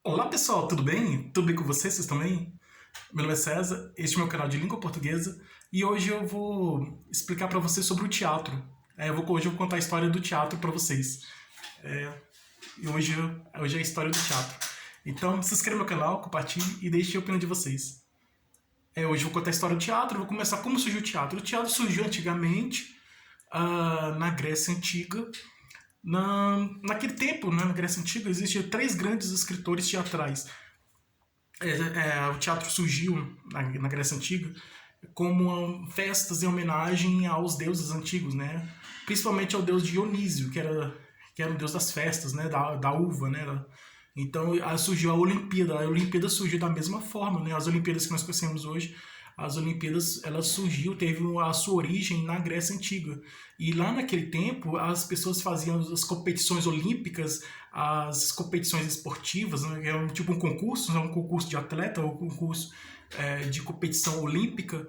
Olá pessoal, tudo bem? Tudo bem com vocês? Vocês também? Meu nome é César, este é meu canal de língua portuguesa e hoje eu vou explicar para vocês sobre o teatro. Hoje eu vou contar a história do teatro para vocês. E hoje é a história do teatro. Então se inscreva no canal, compartilhe e deixe a opinião de vocês. Hoje eu vou contar a história do teatro, vou começar como surgiu o teatro. O teatro surgiu antigamente na Grécia Antiga. Naquele tempo, né, na Grécia Antiga, existiam três grandes escritores teatrais. O teatro surgiu na Grécia Antiga como festas em homenagem aos deuses antigos, né? Principalmente ao deus Dionísio, que era o deus das festas, né? Da uva, né? Então surgiu a Olimpíada. A Olimpíada surgiu da mesma forma, né? As Olimpíadas que nós conhecemos hoje, as Olimpíadas, ela surgiu, teve a sua origem na Grécia Antiga. E lá naquele tempo, as pessoas faziam as competições olímpicas, as competições esportivas, né, é tipo um concurso de atleta, ou um concurso de competição olímpica,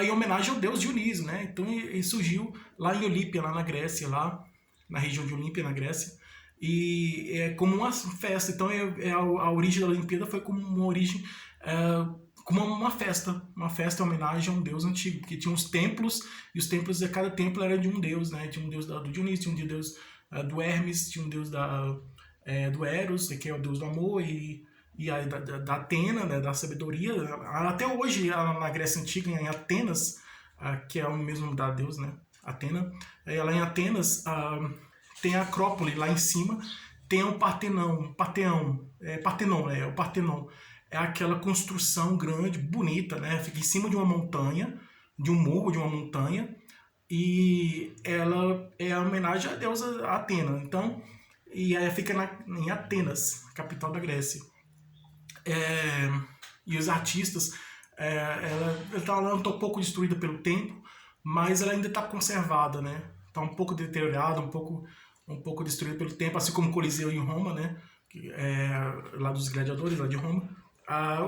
em homenagem ao deus Dionísio, né? Então ele surgiu lá em Olímpia, lá na Grécia, lá na região de Olímpia, na Grécia, e é como uma festa. Então a origem da Olimpíada foi como uma origem como uma festa em homenagem a um deus antigo, porque tinha os templos, e os templos, cada templo era de um deus, né? Tinha um deus do Dionísio, tinha um deus do Hermes, tinha um deus do Eros, que é o deus do amor, da Atena, né, da sabedoria. Até hoje, na Grécia Antiga, em Atenas, que é o mesmo da deus, né? Atena, lá em Atenas tem a Acrópole lá em cima, tem o Partenon, o Partenon. É aquela construção grande, bonita, né? Fica em cima de uma montanha, de um morro, de uma montanha, e ela é a homenagem à deusa Atena. Então, e aí fica em Atenas, capital da Grécia. E os artistas, ela está um pouco destruída pelo tempo, mas ela ainda está conservada, né? Está um pouco deteriorada, um pouco destruída pelo tempo, assim como o Coliseu em Roma, né? Lá dos gladiadores, lá de Roma.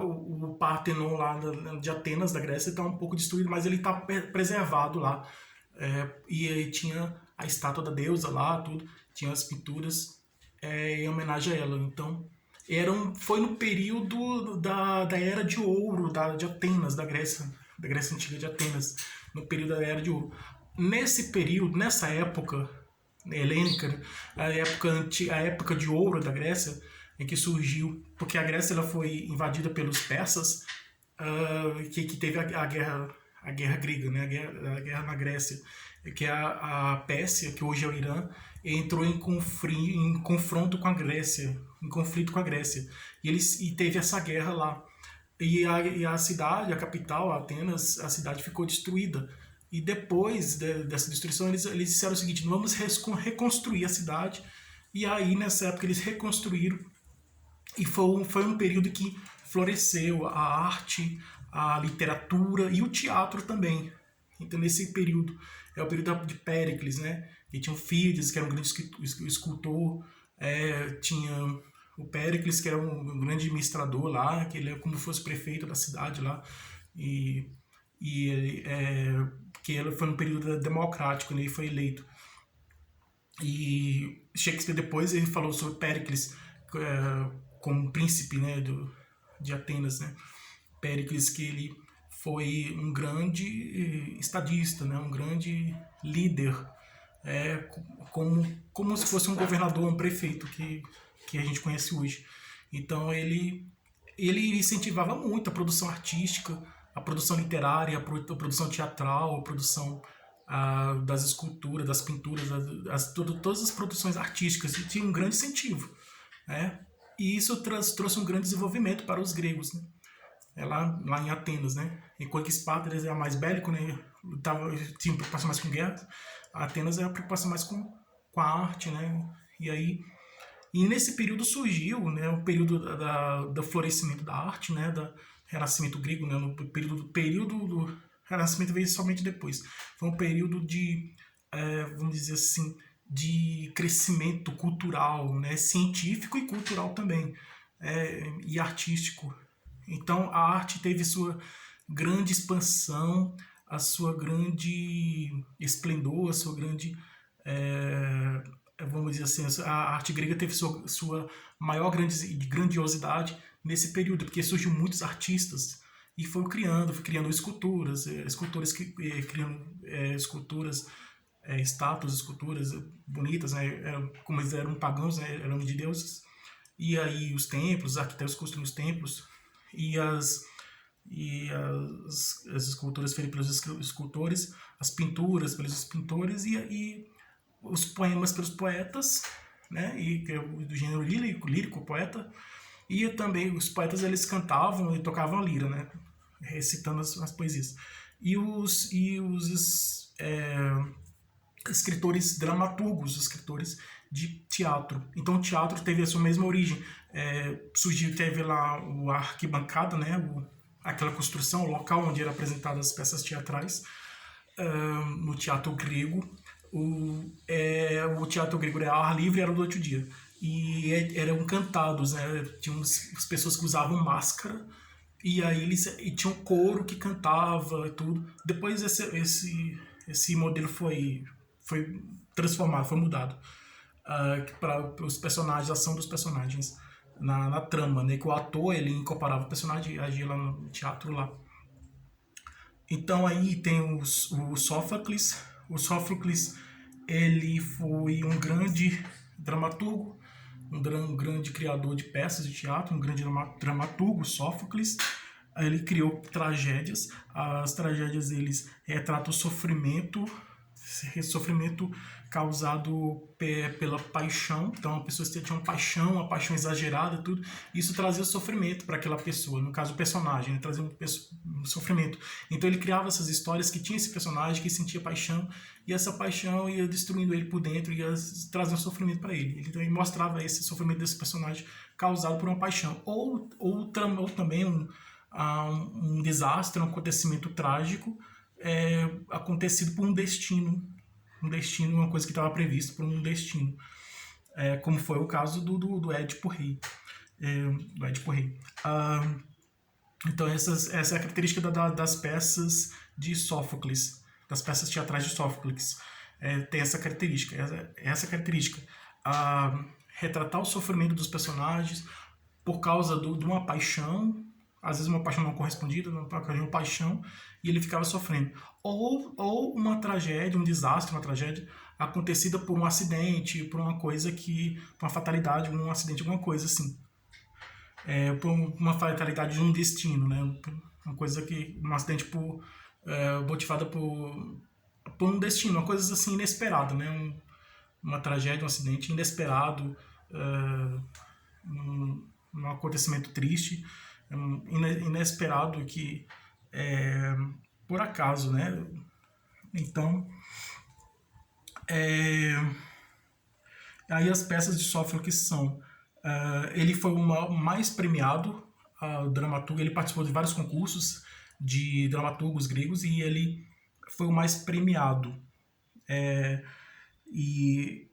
O Partenon lá de Atenas, da Grécia, está um pouco destruído, mas ele está preservado lá. E aí tinha a estátua da deusa lá, tudo, tinha as pinturas em homenagem a ela. Então, foi no período da Era de Ouro de Atenas, da Grécia Antiga de Atenas, no período da Era de Ouro. Nesse período, nessa época helênica, né, a época de ouro da Grécia, em que surgiu, porque a Grécia ela foi invadida pelos persas, que teve a guerra grega, né, a guerra na Grécia, que é a Pérsia, que hoje é o Irã, entrou em confronto com a Grécia, em conflito com a Grécia, e teve essa guerra lá. E a cidade, a capital, Atenas, a cidade ficou destruída. E depois dessa destruição, eles disseram o seguinte: vamos reconstruir a cidade. E aí, nessa época, eles reconstruíram. E foi um período que floresceu a arte, a literatura e o teatro também. Então, nesse período, é o período de Péricles, né? E tinha o Fídias, que era um grande escultor, tinha o Péricles, que era um grande administrador lá, que ele é como se fosse prefeito da cidade lá, que ele foi no período democrático, né? Ele foi eleito. E Shakespeare depois ele falou sobre Péricles como príncipe, né, de Atenas, né? Péricles, que ele foi um grande estadista, né, um grande líder, como se fosse um governador, um prefeito que a gente conhece hoje. Então ele incentivava muito a produção artística, a produção literária, a produção teatral, a produção das esculturas, das pinturas, todas as produções artísticas, e tinha um grande incentivo, né? E isso trouxe um grande desenvolvimento para os gregos, né? Lá em Atenas, né? Enquanto que Esparta era mais bélico, né? Tinha preocupação mais com guerra, Atenas era preocupação mais com a arte, né? E nesse período surgiu, né, o período do florescimento da arte, né, do Renascimento grego, né, no período do Renascimento veio somente depois. Foi um período de, vamos dizer assim, de crescimento cultural, né, científico e cultural também, e artístico. Então a arte teve sua grande expansão, a sua grande esplendor, a sua grande vamos dizer assim, a arte grega teve sua maior grandiosidade nesse período, porque surgiu muitos artistas e foi criando esculturas, escultores que criando esculturas, estátuas, esculturas bonitas, né? Como eles eram pagãos, né? Eram de deuses. E aí os templos, os arquitetos construíam os templos e as esculturas feitas pelos escultores, as pinturas pelos pintores e os poemas pelos poetas, né? E que é do gênero lírico, poeta. E também os poetas eles cantavam e tocavam a lira, né? Recitando as poesias. E os escritores dramaturgos, escritores de teatro. Então o teatro teve a sua mesma origem. Teve lá a arquibancada, né? Aquela construção, o local onde eram apresentadas as peças teatrais, no teatro grego. O teatro grego era ao ar livre, era durante o dia. E eram cantados, né? Tinha as pessoas que usavam máscara, e aí e tinha um coro que cantava e tudo. Depois esse modelo foi transformado, foi mudado para os personagens, a ação dos personagens na trama, né? Que o ator ele incorporava o personagem e agia lá no teatro lá. Então aí tem o Sófocles. O Sófocles ele foi um grande dramaturgo, um grande criador de peças de teatro, um grande dramaturgo, Sófocles. Ele criou tragédias. As tragédias eles retratam o sofrimento causado pela paixão. Então a pessoa tinha uma paixão exagerada, tudo. Isso trazia sofrimento para aquela pessoa, no caso o personagem, né? Trazia um sofrimento. Então ele criava essas histórias que tinha esse personagem que sentia paixão, e essa paixão ia destruindo ele por dentro, ia trazer um sofrimento para ele. Ele também mostrava esse sofrimento desse personagem causado por uma paixão, ou também um desastre, um acontecimento trágico acontecido por um destino, uma coisa que estava prevista por um destino, como foi o caso do Édipo Rei. Então essa é a característica das peças de Sófocles, das peças teatrais de Sófocles. Tem essa característica, retratar o sofrimento dos personagens por causa de uma paixão, às vezes uma paixão não correspondida, uma paixão, e ele ficava sofrendo. Ou uma tragédia, um desastre, uma tragédia acontecida por um acidente, por uma coisa por uma fatalidade, um acidente, alguma coisa assim. Por uma fatalidade de um destino, né? Um acidente motivada por um destino, uma coisa assim inesperada, né? Uma tragédia, um acidente inesperado, um acontecimento triste, inesperado que por acaso, né? Então, aí as peças de Sófocles são... ele foi o mais premiado dramaturgo, ele participou de vários concursos de dramaturgos gregos e ele foi o mais premiado. E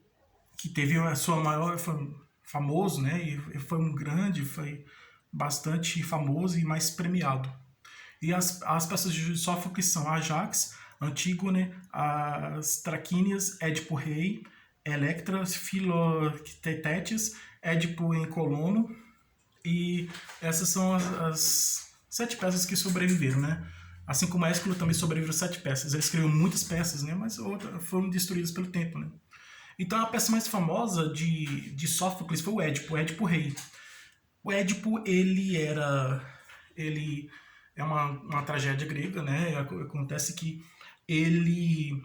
que teve a sua maior... Foi famoso, né? E foi bastante famoso e mais premiado. E as peças de Sófocles são Ajax, Antígone, as Traquínias, Édipo Rei, Electra, Filotetes, Édipo em Colono. E essas são as 7 peças que sobreviveram, né? Assim como Ésquilo também sobreviveu 7 peças. Ele escreveu muitas peças, né? Mas outras foram destruídas pelo tempo, né? Então a peça mais famosa de Sófocles foi o Édipo Rei. O Édipo, ele é uma tragédia grega, né? Acontece que ele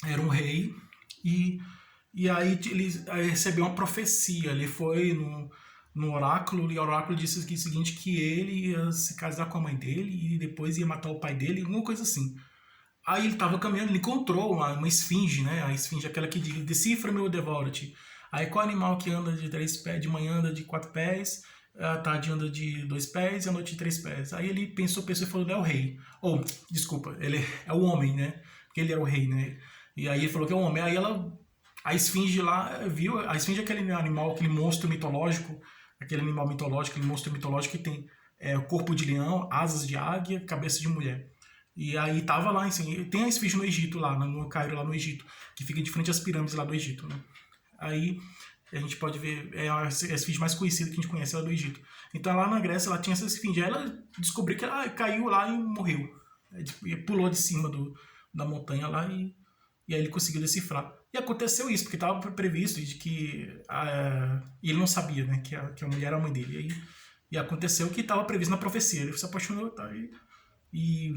era um rei e aí ele recebeu uma profecia. Ele foi no oráculo, e o oráculo disse o seguinte, que ele ia se casar com a mãe dele e depois ia matar o pai dele, alguma coisa assim. Aí ele estava caminhando, ele encontrou uma esfinge, né? A esfinge é aquela que diz, decifra-me ou devora-te. Aí qual animal que anda de 3 pés, de manhã anda de 4 pés, à tarde anda de 2 pés e à noite de 3 pés. Aí ele pensou e falou, é o rei. Desculpa, ele é o homem, né? Porque ele era o rei, né? E aí ele falou que é o homem. Aí a esfinge lá viu, a esfinge é aquele animal, aquele monstro mitológico, aquele monstro mitológico que tem o corpo de leão, asas de águia, cabeça de mulher. E aí tem a esfinge no Egito, lá no Cairo, lá no Egito, que fica de frente às pirâmides lá do Egito, né? Aí a gente pode ver, a esfinge mais conhecida que a gente conhece, ela é do Egito. Então lá na Grécia ela tinha essa esfinge. Aí ela descobriu que ela caiu lá e morreu. E pulou de cima da montanha lá e aí ele conseguiu decifrar. E aconteceu isso, porque estava previsto de que e ele não sabia, né, que a mulher era a mãe dele. E aconteceu que estava previsto na profecia. Ele se apaixonou, tá, e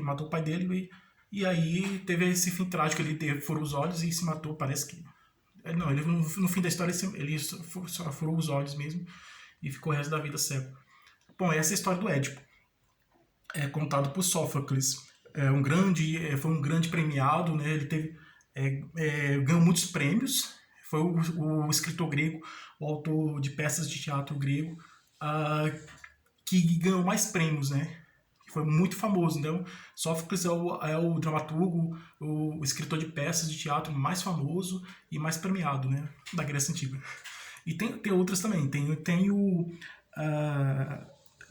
matou o pai dele. E aí teve esse fim trágico. Ele furou os olhos e se matou, parece que... Não, ele no fim da história ele só furou os olhos mesmo e ficou o resto da vida cego. Bom, essa é a história do Édipo. É contado por Sófocles. Foi um grande premiado, né? Ele ganhou muitos prêmios. Foi o escritor grego, o autor de peças de teatro grego, que ganhou mais prêmios, né? Foi muito famoso. Então, Sófocles é o dramaturgo, o escritor de peças de teatro mais famoso e mais premiado, né, da Grécia Antiga. E tem outras também. Tem o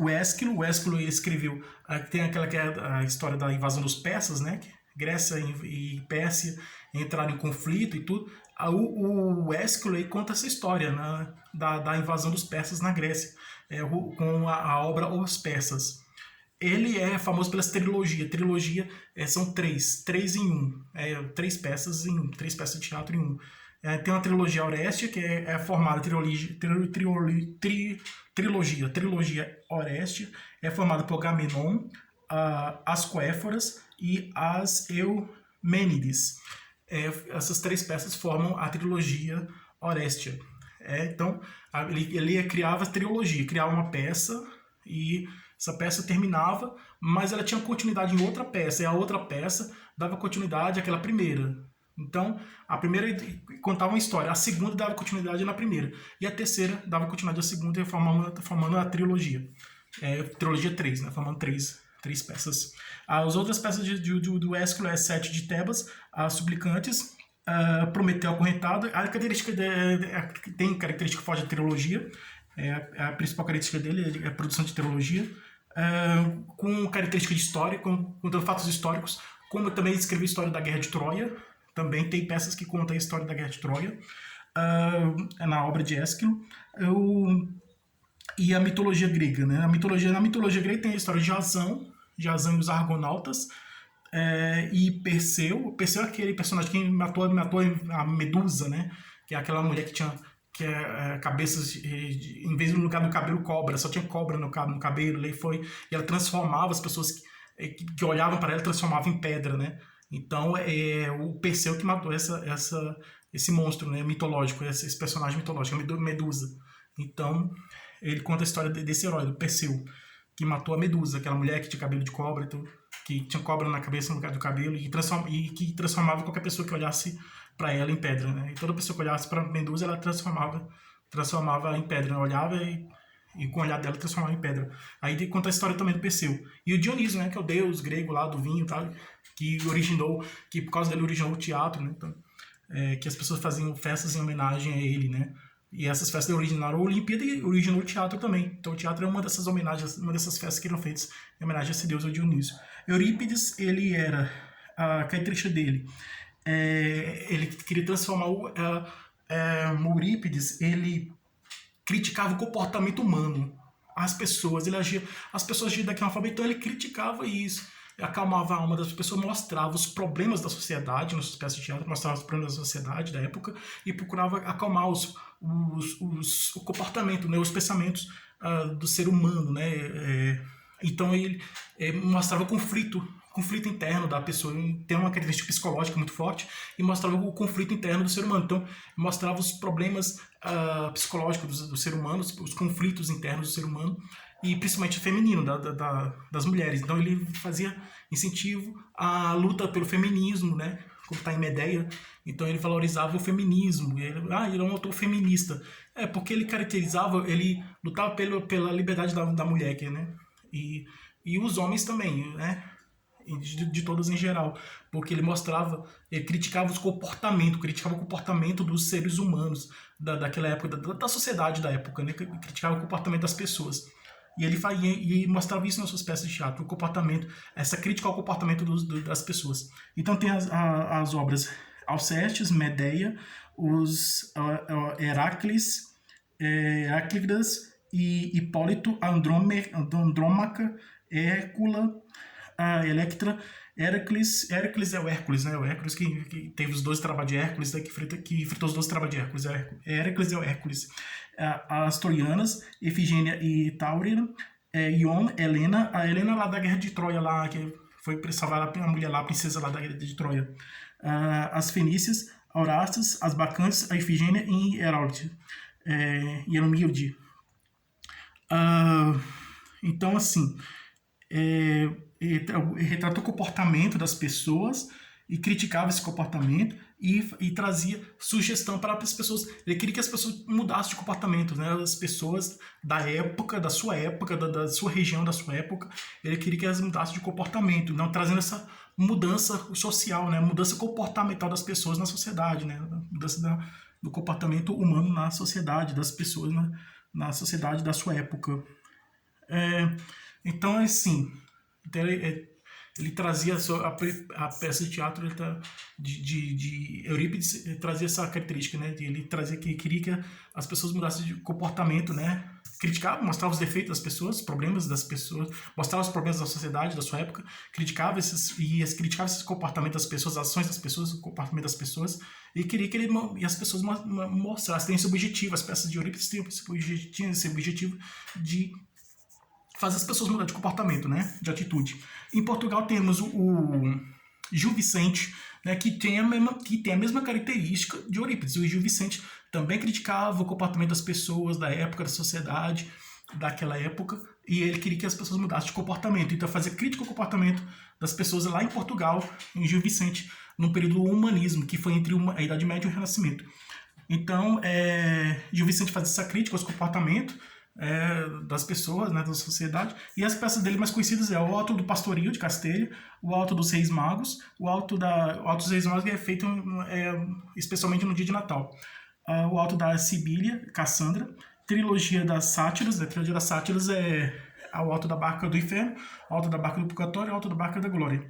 Ésquilo. O Ésquilo escreveu... tem aquela que é a história da invasão dos persas, né? Grécia e Pérsia entraram em conflito e tudo. O Ésquilo conta essa história, né, da invasão dos persas na Grécia, com a obra Os Persas. Ele é famoso pelas trilogias. Trilogia são três em um. Três peças em um. Três peças de teatro em um. Tem uma trilogia Orestia, que é formada... Trilogia Orestia é formada por Agamenon, as Coéforas e as Eumênides. Essas três peças formam a trilogia Orestia. Então, ele criava a trilogia. Criava uma peça e... essa peça terminava, mas ela tinha continuidade em outra peça, e a outra peça dava continuidade àquela primeira. Então, a primeira contava uma história, a segunda dava continuidade na primeira, e a terceira dava continuidade à segunda, formando a trilogia. Trilogia 3, né? Formando três peças. As outras peças do Ésquilo é Sete de Tebas, as Suplicantes, Prometeu Acorrentado. Tem característica forte da trilogia. A principal característica dele é a produção de trilogia, com característica de história, contando fatos históricos, como eu também escrevi a história da Guerra de Troia. Também tem peças que contam a história da Guerra de Troia, na obra de Ésquilo. E a mitologia grega, né? Na mitologia grega tem a história de Jasão e os Argonautas, e Perseu. Perseu é aquele personagem que matou a Medusa, né? Que é aquela mulher que tinha cabeças, em vez do lugar do cabelo cobra, só tinha cobra no cabelo, e ela transformava as pessoas que olhavam para ela, transformava em pedra, né? Então o Perseu que matou esse monstro, né, mitológico, esse personagem mitológico, a Medusa. Então ele conta a história desse herói, do Perseu, que matou a Medusa, aquela mulher que tinha cabelo de cobra, que tinha cobra na cabeça no lugar do cabelo, e que transformava qualquer pessoa que olhasse para ela em pedra, né? E toda pessoa que olhasse para Medusa, ela transformava em pedra, né? Olhava e com o olhar dela transformava em pedra. Aí conta a história também do Perseu. E o Dionísio, né, que é o deus grego lá do vinho, tá? Que por causa dele originou o teatro, né? Então, que as pessoas faziam festas em homenagem a ele, né? E essas festas originaram a Olimpíada e originou o teatro também. Então o teatro é uma dessas homenagens, uma dessas festas que eram feitas em homenagem a esse deus, o Dionísio. Eurípides, ele era... a característica dele... ele queria transformar o Eurípides, ele criticava o comportamento humano, as pessoas agiam daquela forma, então ele criticava isso, acalmava a alma das pessoas, mostrava os problemas da sociedade nas suas peças de teatro, mostrava os problemas da sociedade da época e procurava acalmar o comportamento, né, os pensamentos do ser humano, né? Então ele mostrava o conflito interno da pessoa, tem uma característica psicológica muito forte, e mostrava o conflito interno do ser humano. Então mostrava os problemas psicológicos do ser humano, os conflitos internos do ser humano, e principalmente feminino, das mulheres. Então ele fazia incentivo à luta pelo feminismo, né? Como está em Medeia. Então ele valorizava o feminismo. Ele era um autor feminista. Porque ele lutava pela liberdade da mulher, né? E os homens também, né? De todos em geral, porque ele criticava o comportamento dos seres humanos daquela época, da sociedade da época, né? Criticava o comportamento das pessoas. E ele mostrava isso nas suas peças de teatro, o comportamento, essa crítica ao comportamento das pessoas. Então tem as obras Alcestes, Medeia, os Heráclidas e Hipólito, Andrômaca, Hércula, a Electra, Hércules é o Hércules, né? O Hércules que teve os 12 trabalhos de Hércules, né? Que fritou os 12 trabalhos de Hércules. Hércules é o Hércules. As Troianas, Efigênia e Taurina, Ion, Helena, a Helena lá da Guerra de Troia, lá, que foi para salvar a mulher lá, a princesa lá da Guerra de Troia. As Fenícias, Aurastas, as Bacantes, a Efigênia e Heromíode. Então, assim, retratou o comportamento das pessoas e criticava esse comportamento e trazia sugestão para as pessoas. Ele queria que as pessoas mudassem de comportamento, né? As pessoas da época, da sua região, da sua época, ele queria que elas mudassem de comportamento, não trazendo essa mudança social, né? Mudança comportamental das pessoas na sociedade, né? Mudança do comportamento humano na sociedade, das pessoas na sociedade da sua época. Então, assim, ele trazia a peça de teatro de Eurípides, trazia essa característica, né? Ele trazia que queria que as pessoas mudassem de comportamento, né? Criticava, mostrava os defeitos das pessoas, os problemas das pessoas, mostrava os problemas da sociedade, da sua época, criticava esses comportamentos das pessoas, as ações das pessoas, o comportamento das pessoas, e queria que as pessoas mostrassem, têm esse objetivo, as peças de Eurípides tinham esse objetivo de fazer as pessoas mudar de comportamento, né? De atitude. Em Portugal temos o Gil Vicente, né? Que tem a mesma característica de Eurípides. O Gil Vicente também criticava o comportamento das pessoas, da época, da sociedade, daquela época, e ele queria que as pessoas mudassem de comportamento. Então, fazer crítica ao comportamento das pessoas lá em Portugal, em Gil Vicente, no período do humanismo, que foi entre a Idade Média e o Renascimento. Então, Gil Vicente fazia essa crítica aos comportamentos das pessoas, né, da sociedade, e as peças dele mais conhecidas é o Alto do Pastoril de Castelho, o Alto dos Reis Magos, o Alto dos Reis Magos que é feito especialmente no dia de Natal, o Alto da Sibília, Cassandra, Trilogia das Sátiras, a Trilogia das Sátiras é o Alto da Barca do Inferno, o Alto da Barca do Purgatório e o Alto da Barca da Glória.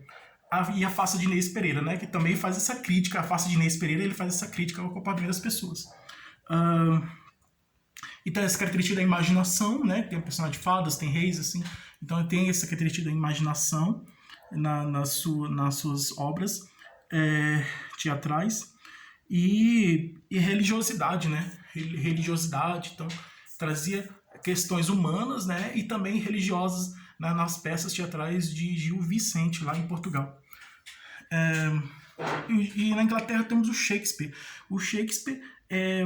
E a Face de Inês Pereira, né, que também faz essa crítica, a Face de Inês Pereira, ele faz essa crítica ao comportamento das pessoas. Então, essa característica da imaginação, né? Tem o personagem de fadas, tem reis, assim. Então, tem essa característica da imaginação nas suas obras teatrais. E religiosidade, né? Religiosidade, então, trazia questões humanas, né? E também religiosas, né, nas peças teatrais de Gil Vicente, lá em Portugal. E na Inglaterra temos o Shakespeare. O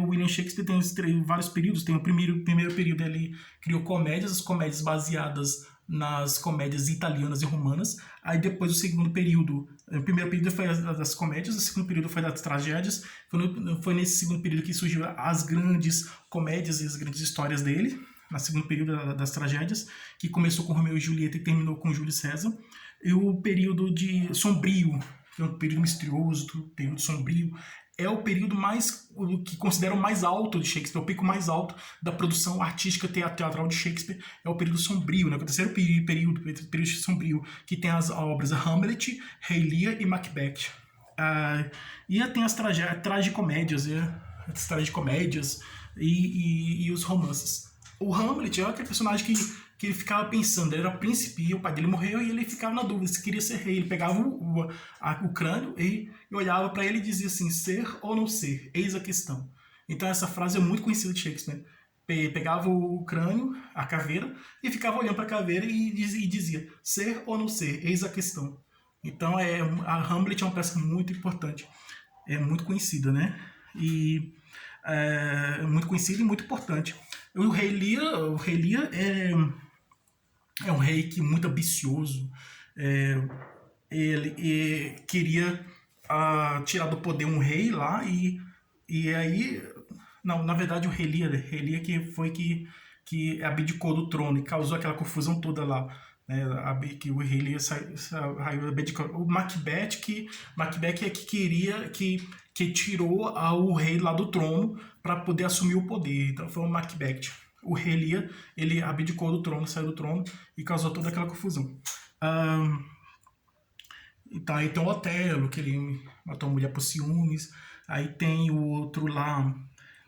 William Shakespeare tem vários períodos. Tem o primeiro período, ele criou comédias, as comédias baseadas nas comédias italianas e romanas. Aí depois o segundo período, o primeiro período foi das comédias, o segundo período foi das tragédias. Foi nesse segundo período que surgiu as grandes comédias e as grandes histórias dele, no segundo período das tragédias, que começou com Romeu e Julieta e terminou com Júlio César. E o período de sombrio, é um período misterioso, período sombrio, é o período que considero mais alto de Shakespeare, o pico mais alto da produção artística teatral de Shakespeare, é o período sombrio, né? O terceiro período sombrio, que tem as obras Hamlet, Rei Lear e Macbeth. E tem as tragicomédias, as tragicomédias e os romances. O Hamlet é aquele personagem que ele ficava pensando, ele era príncipe, o pai dele morreu e ele ficava na dúvida se queria ser rei. Ele pegava o crânio e olhava para ele e dizia assim, ser ou não ser, eis a questão. Então essa frase é muito conhecida de Shakespeare. Pegava o crânio, a caveira, e ficava olhando para a caveira e dizia, ser ou não ser, eis a questão. Então a Hamlet é uma peça muito importante, é muito conhecida, né? E muito conhecida e muito importante. O Rei Lear é um rei que muito ambicioso. Ele queria tirar do poder um rei lá e aí... Não, na verdade o Rei Lear que foi que abdicou do trono e causou aquela confusão toda lá. Né, que o Rei Lear saiu abdicou. O Macbeth é que queria... que tirou o rei lá do trono para poder assumir o poder. Então foi o Macbeth. O Rei Lear, ele abdicou do trono, saiu do trono e causou toda aquela confusão. Então aí tem o Otelo, que ele matou a mulher por ciúmes. Aí tem o outro lá,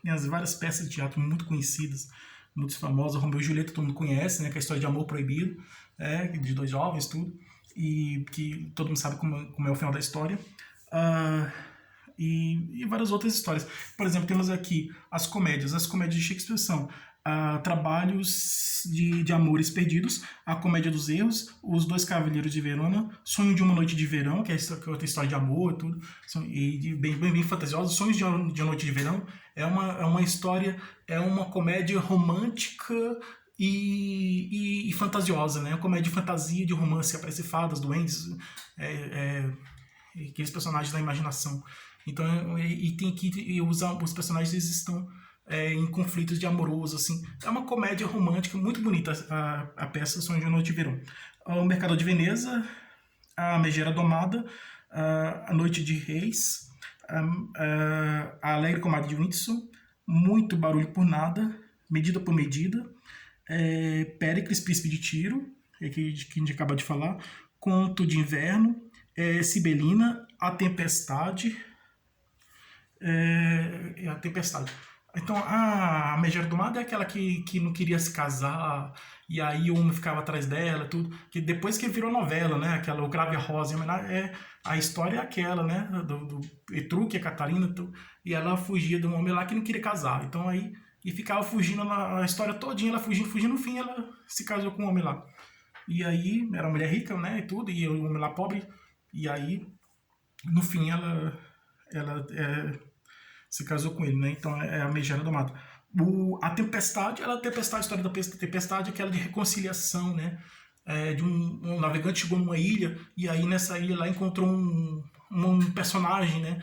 tem as várias peças de teatro muito conhecidas, muito famosas. Romeu e Julieta todo mundo conhece, né? Que é a história de amor proibido, de dois jovens, tudo. E que todo mundo sabe como é o final da história. Ah, e várias outras histórias. Por exemplo, temos aqui as comédias. As comédias de Shakespeare são Trabalhos de Amores Perdidos, A Comédia dos Erros, Os Dois Cavaleiros de Verona, Sonho de uma Noite de Verão, que é outra história de amor e tudo, e bem fantasiosa. Sonhos de uma Noite de Verão é uma história, é uma comédia romântica e fantasiosa, né? Uma comédia de fantasia, de romance, aparece fadas, duendes, é, aqueles personagens da imaginação. Então, e tem que e os personagens eles estão em conflitos de amoroso, assim. É uma comédia romântica muito bonita a peça Sonho de uma Noite de Verão. O Mercado de Veneza, A Megera Domada, A Noite de Reis, a Alegre Comadre de Windsor, Muito Barulho por Nada, Medida por Medida, Péricles, Príncipe de Tiro, que a gente acaba de falar, Conto de Inverno, Sibelina, A Tempestade, a Tempestade. Então, a Megera do Mar é aquela que não queria se casar, e aí o homem ficava atrás dela, tudo. Que depois que virou novela, né? Aquela, o Cravo e a Rosa, a história é aquela, né? Do Etrúquia, e a Catarina, tudo, e ela fugia de um homem lá que não queria casar. Então aí, e ficava fugindo na história todinha, ela fugindo, no fim ela se casou com um homem lá. E aí, era uma mulher rica, né? E tudo, e o homem lá pobre, e aí, no fim, ela se casou com ele, né? Então é a Megera Domada. A Tempestade, a história da Tempestade é aquela de reconciliação, né? De um navegante chegou numa ilha e aí nessa ilha lá encontrou um personagem, né?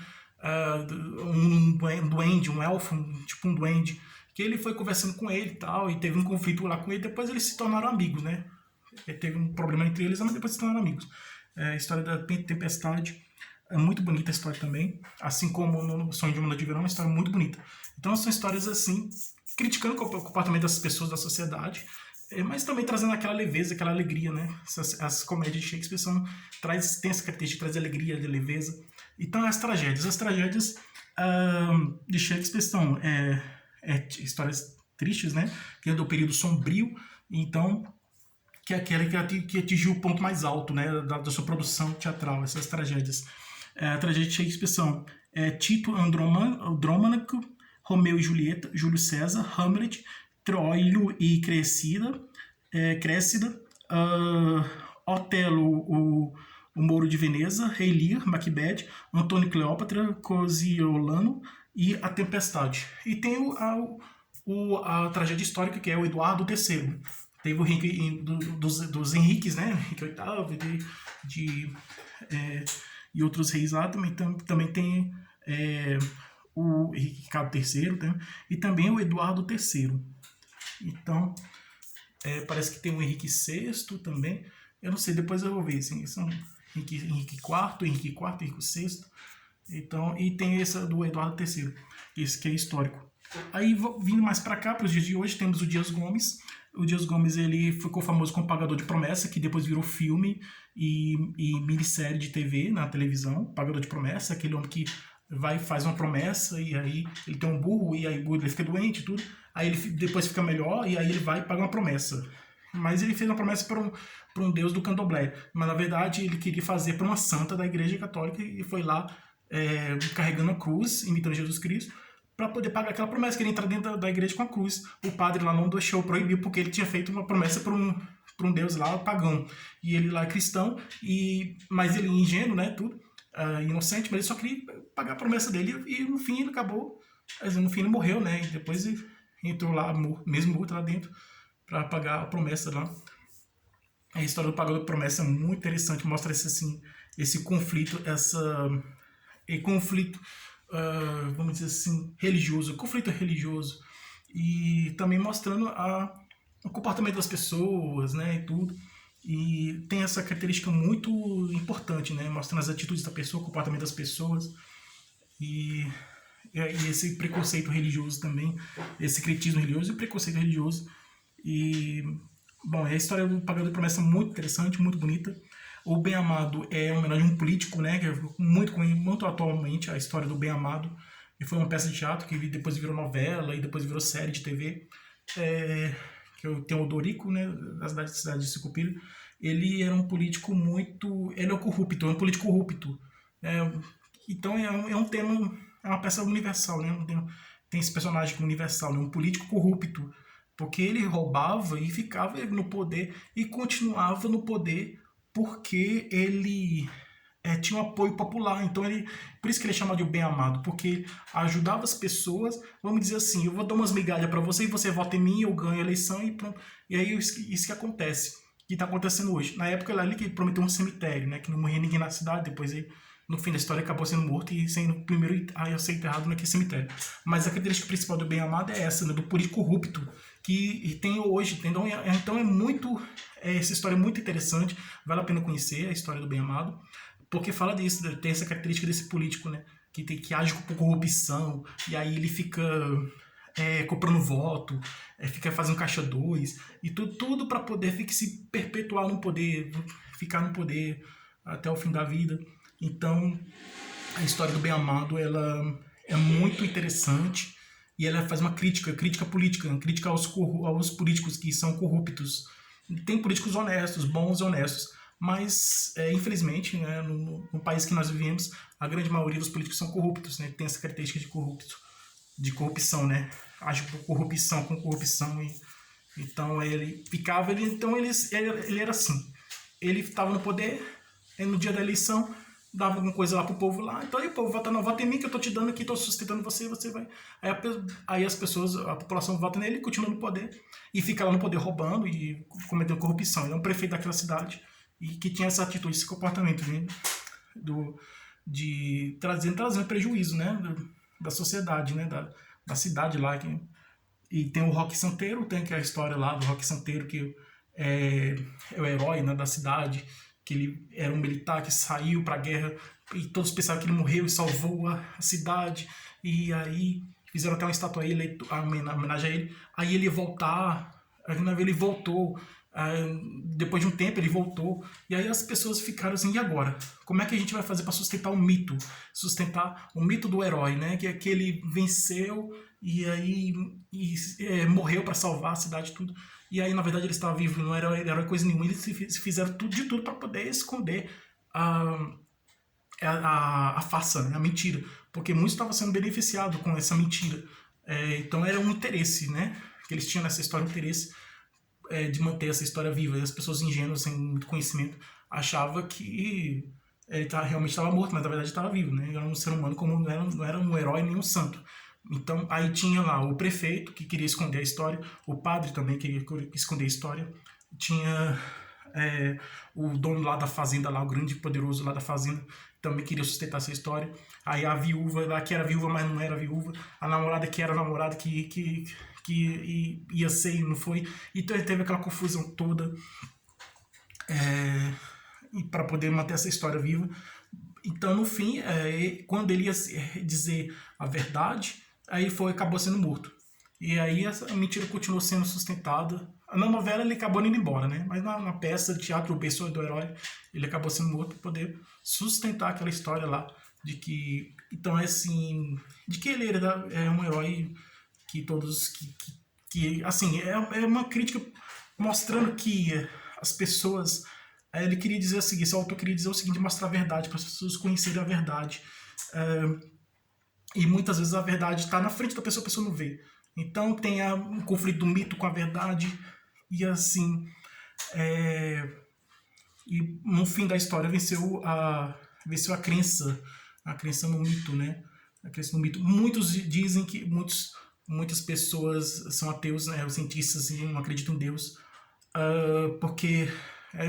Um duende, um elfo, tipo um duende, que ele foi conversando com ele e tal, e teve um conflito lá com ele, depois eles se tornaram amigos, né? Teve um problema entre eles, mas depois se tornaram amigos. A história da Tempestade é muito bonita a história também, assim como no Sonho de uma Noite de Verão, é uma história muito bonita. Então são histórias assim, criticando o comportamento das pessoas da sociedade, mas também trazendo aquela leveza, aquela alegria, né? As comédias de Shakespeare tem essa característica de trazer alegria, de leveza. Então as tragédias de Shakespeare são histórias tristes, né? Que é do período sombrio, então que é aquela que atingiu o ponto mais alto, né, da sua produção teatral, essas tragédias. A tragédia de Shakespeare são Tito Andrômaco, Romeu e Julieta, Júlio César, Hamlet, Troilo e Cressida, Otelo, o Mouro de Veneza, Rei Lear, Macbeth, Antônio e Cleópatra, Cosiolano e A Tempestade. E tem a tragédia histórica, que é o Eduardo III. Teve o Henrique dos Henriques, né? Henrique VIII, e outros reis lá. Também tem o Ricardo III, né? E também o Eduardo III. Então, parece que tem o Henrique VI também. Eu não sei, depois eu vou ver. Assim, são Henrique IV, Henrique VI. Então, e tem essa do Eduardo III, esse que é histórico. Aí, vindo mais para cá, para os dias de hoje, temos o Dias Gomes. O Dias Gomes ele ficou famoso como Pagador de Promessa, que depois virou filme e minissérie de TV na televisão. Pagador de Promessa, aquele homem que vai e faz uma promessa e aí ele tem um burro e aí o burro ele fica doente e tudo. Aí ele depois fica melhor e aí ele vai e paga uma promessa. Mas ele fez uma promessa para um deus do candomblé. Mas na verdade ele queria fazer para uma santa da Igreja Católica e foi lá carregando a cruz, imitando Jesus Cristo, para poder pagar aquela promessa, que ele entrar dentro da igreja com a cruz. O padre lá não deixou, proibiu, porque ele tinha feito uma promessa para um deus lá pagão. E ele lá é cristão, mas ele ingênuo, né, tudo, inocente, mas ele só queria pagar a promessa dele e no fim ele acabou, no fim ele morreu, né, e depois ele entrou lá, mesmo morto lá dentro, para pagar a promessa lá. A história do pagador de promessa é muito interessante, mostra esse conflito, conflito, vamos dizer assim, religioso, conflito religioso, e também mostrando o comportamento das pessoas, né, e tudo. E tem essa característica muito importante, né, mostrando as atitudes da pessoa, o comportamento das pessoas, e esse preconceito religioso também, esse secretismo religioso e preconceito religioso. E, bom, a história do Pagador de Promessa é muito interessante, muito bonita. O Bem Amado é uma homenagem a um político, né, que é muito atualmente a história do Bem Amado. E foi uma peça de teatro que depois virou novela e depois virou série de TV. Que eu tenho o Dorico, né, da cidade de Sicupira. Ele era um político muito... Ele é corrupto, é um político corrupto. É, então é um tema, é uma peça universal, né? Tem esse personagem universal, né? Um político corrupto, porque ele roubava e ficava no poder e continuava no poder porque ele tinha um apoio popular. Então por isso que ele é chamado de bem amado, porque ajudava as pessoas. Vamos dizer assim, eu vou dar umas migalhas para você e você vota em mim, eu ganho a eleição e pronto. E aí isso que acontece, que está acontecendo hoje. Na época ele que prometeu um cemitério, né? Que não morria ninguém na cidade, depois ele no fim da história acabou sendo morto e sendo o primeiro a ser enterrado naquele cemitério. Mas a característica principal do bem amado é essa, né, do político corrupto, que tem hoje. Então é muito. Essa história é muito interessante, vale a pena conhecer a história do bem amado, porque fala disso, tem essa característica desse político, né, que age com corrupção, e aí ele fica comprando voto, fica fazendo caixa 2, e tudo para poder se perpetuar no poder, ficar no poder até o fim da vida. Então, a história do Bem Amado, ela é muito interessante e ela faz uma crítica política, crítica aos políticos que são corruptos. Tem políticos honestos, bons e honestos, mas, infelizmente, né, no país que nós vivemos, a grande maioria dos políticos são corruptos, né, tem essa característica de corrupção, né, age por corrupção, com corrupção. Então, ele era assim, ele estava no poder, no dia da eleição, dava alguma coisa lá pro povo lá, então aí o povo vota em mim que eu tô te dando aqui, tô sustentando você vai. Aí as pessoas, a população vota nele, continua no poder, e fica lá no poder roubando e cometendo corrupção. Ele é um prefeito daquela cidade, e que tinha essa atitude, esse comportamento, né, trazendo prejuízo, né, da sociedade, né, da cidade lá. E tem o Roque Santeiro, tem aquela história lá do Roque Santeiro, que é o herói, né, da cidade, que ele era um militar que saiu para a guerra e todos pensavam que ele morreu e salvou a cidade. E aí fizeram até uma estátua a ele, homenagem a ele. Aí ele ia voltar, ele voltou, depois de um tempo ele voltou. E aí as pessoas ficaram assim, e agora? Como é que a gente vai fazer para sustentar o mito? Sustentar o mito do herói, né? Que é que ele venceu e aí morreu para salvar a cidade e tudo. E aí, na verdade, ele estava vivo, não era coisa nenhuma. Eles fizeram de tudo para poder esconder a farsa, né? A mentira. Porque muitos estavam sendo beneficiados com essa mentira. Então era um interesse, né? Que eles tinham nessa história, um interesse de manter essa história viva. E as pessoas ingênuas, sem muito conhecimento, achavam que ele realmente estava morto, mas na verdade estava vivo, né? Ele era um ser humano, como não era um herói nem um santo. Então, aí tinha lá o prefeito, que queria esconder a história, o padre também queria esconder a história, tinha o dono lá da fazenda, lá, o grande e poderoso lá da fazenda, também queria sustentar essa história. Aí a viúva lá, que era viúva, mas não era viúva, a namorada que era namorada, que ia ser e não foi. Então teve aquela confusão toda para poder manter essa história viva. Então, no fim, quando ele ia dizer a verdade, aí acabou sendo morto. E aí essa mentira continuou sendo sustentada. Na novela ele acabou indo embora, né? Mas na peça de teatro, o berço do herói, ele acabou sendo morto para poder sustentar aquela história lá de que, então é assim, de que ele era um herói que todos que assim, é uma crítica mostrando que as pessoas, ele queria dizer o seguinte, esse autor queria dizer o seguinte, mostrar a verdade, para as pessoas conhecerem a verdade. E muitas vezes a verdade está na frente da pessoa, a pessoa não vê. Então tem um conflito do mito com a verdade, e assim, e no fim da história venceu a crença no mito, né? A crença no mito. Muitos dizem que muitas pessoas são ateus, né? Os cientistas não acreditam em Deus, porque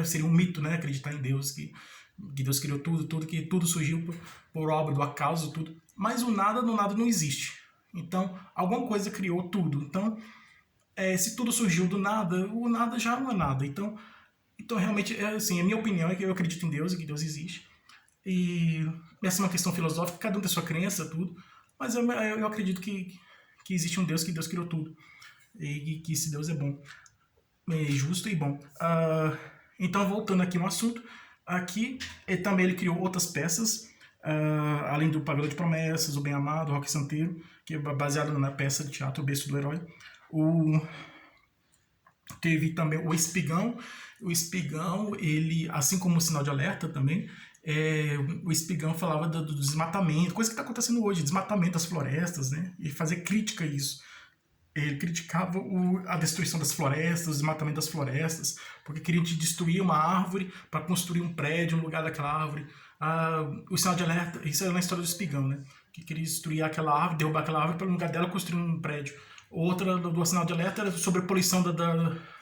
seria um mito, né? Acreditar em Deus, que Deus criou tudo, que tudo surgiu por obra do acaso, tudo. Mas no nada não existe. Então, alguma coisa criou tudo. Então, se tudo surgiu do nada, o nada já não é nada. Então realmente, assim, a minha opinião é que eu acredito em Deus e que Deus existe. E essa é uma questão filosófica, cada um tem sua crença, tudo. Mas eu acredito que existe um Deus, que Deus criou tudo. E que esse Deus é bom, é justo e bom. Então, voltando aqui no assunto, Aqui, ele criou outras peças, além do Pagador de Promessas, O Bem Amado, o Roque Santeiro, que é baseado na peça de teatro O Berço do Herói. Teve também o Espigão. O Espigão, ele, assim como o Sinal de Alerta também, o Espigão falava do desmatamento, coisa que está acontecendo hoje, desmatamento das florestas, né? E fazer crítica a isso. Ele criticava a destruição das florestas, o desmatamento das florestas, porque queriam destruir uma árvore para construir um prédio no lugar daquela árvore. O Sinal de Alerta, isso é na história do Espigão, né? Que queria destruir aquela árvore, derrubar aquela árvore para no lugar dela construir um prédio. Outra do Sinal de Alerta era sobre a poluição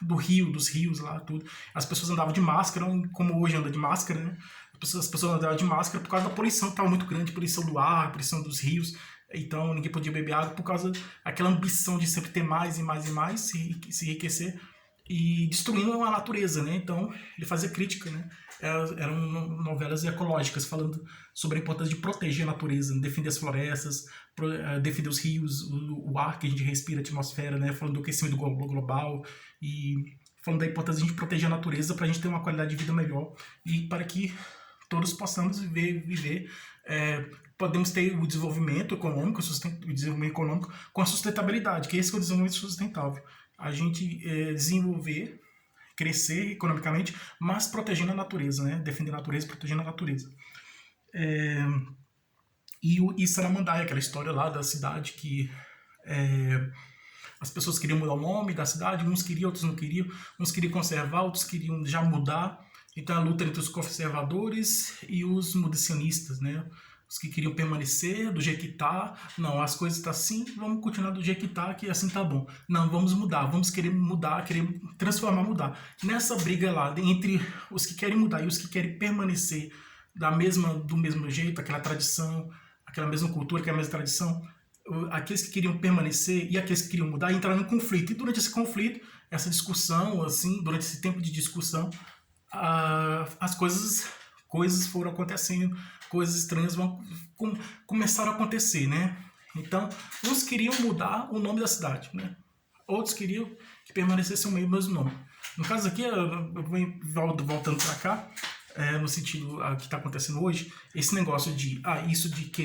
do rio, dos rios lá, tudo. As pessoas andavam de máscara, como hoje anda de máscara, né? As pessoas andavam de máscara por causa da poluição que estava muito grande, poluição do ar, poluição dos rios. Então ninguém podia beber água por causa daquela ambição de sempre ter mais e mais e mais, se enriquecer e destruindo a natureza, né? Então ele fazia crítica, né? Eram novelas ecológicas falando sobre a importância de proteger a natureza, defender as florestas, defender os rios, o ar que a gente respira, a atmosfera, né? Falando do aquecimento global e falando da importância de a gente proteger a natureza para a gente ter uma qualidade de vida melhor e para que todos possamos viver podemos ter o desenvolvimento econômico, com a sustentabilidade, que esse é o desenvolvimento sustentável. A gente desenvolver, crescer economicamente, mas protegendo a natureza, né? Defender a natureza, protegendo a natureza. E Saramandaia, aquela história lá da cidade que as pessoas queriam mudar o nome da cidade, uns queriam, outros não queriam, uns queriam conservar, outros queriam já mudar. Então a luta entre os conservadores e os mudacionistas, né? Os que queriam permanecer do jeito que tá, não, as coisas estão assim, vamos continuar do jeito que tá, que assim tá bom. Não, vamos mudar, vamos querer mudar, querer transformar, mudar. Nessa briga lá, entre os que querem mudar e os que querem permanecer do mesmo jeito, aquela tradição, aquela mesma cultura, aquela mesma tradição, aqueles que queriam permanecer e aqueles que queriam mudar entraram em conflito. E durante esse conflito, essa discussão, assim, durante esse tempo de discussão, as coisas foram acontecendo, coisas estranhas começaram a acontecer, né? Então, uns queriam mudar o nome da cidade, né? Outros queriam que permanecesse o mesmo nome. No caso aqui, eu vou voltando para cá, no sentido que está acontecendo hoje, esse negócio de isso de querer